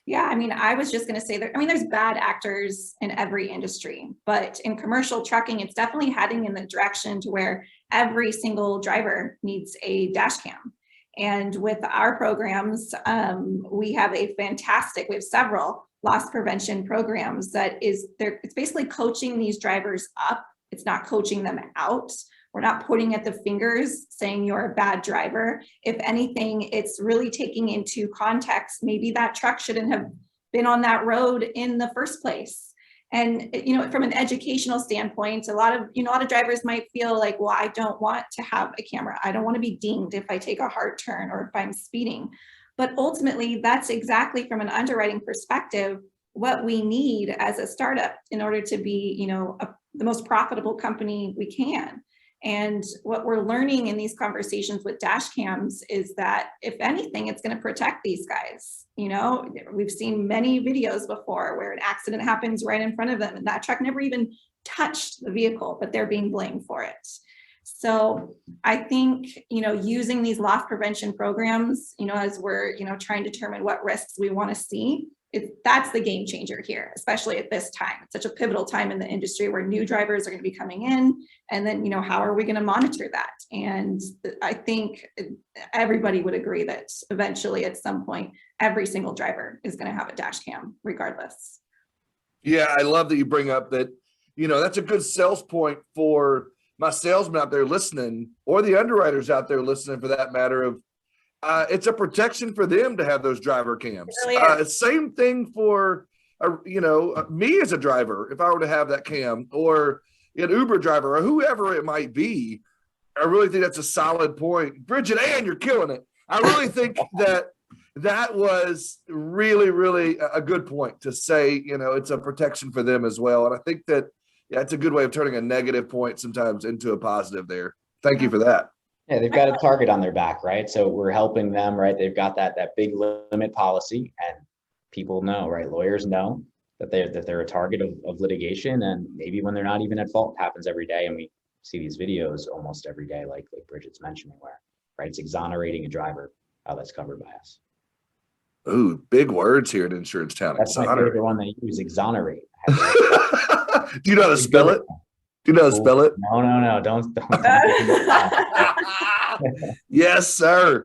Yeah, I mean, I was just going to say that, I mean, there's bad actors in every industry, but in commercial trucking, it's definitely heading in the direction to where every single driver needs a dash cam. And with our programs, we have we have several loss prevention programs it's basically coaching these drivers up. It's not coaching them out. We're not pointing at the fingers saying you're a bad driver. If anything, it's really taking into context, maybe that truck shouldn't have been on that road in the first place. And, from an educational standpoint, a lot of drivers might feel like, well, I don't want to have a camera. I don't want to be dinged if I take a hard turn or if I'm speeding. But ultimately, that's exactly from an underwriting perspective, what we need as a startup in order to be, the most profitable company we can. And what we're learning in these conversations with dash cams is that if anything, it's going to protect these guys. We've seen many videos before where an accident happens right in front of them and that truck never even touched the vehicle, but they're being blamed for it. So I think, using these loss prevention programs, as we're, trying to determine what risks we want to see, that's the game changer here, especially at this time. It's such a pivotal time in the industry where new drivers are going to be coming in. And then, how are we going to monitor that? And I think everybody would agree that eventually at some point, every single driver is going to have a dash cam regardless. Yeah, I love that you bring up that, that's a good sales point for my salesmen out there listening, or the underwriters out there listening for that matter of, it's a protection for them to have those driver cams. Really same thing for, me as a driver, if I were to have that cam, or an Uber driver or whoever it might be. I really think that's a solid point. Bridget, and you're killing it. I really think that was really, really a good point to say, it's a protection for them as well. And I think that, it's a good way of turning a negative point sometimes into a positive there. Thank you for that. Yeah, they've got a target on their back, right? So we're helping them, right? They've got that big limit policy, and people know, right? Lawyers know that they're a target of litigation, and maybe when they're not even at fault. It happens every day, and we see these videos almost every day, like Bridget's mentioning, where, right, it's exonerating a driver that's covered by us. Ooh, big words here at Insurance Town. That's my favorite one they use, exonerate. Do you know how to spell it? Do you know how to spell it? No, don't. Yes, sir.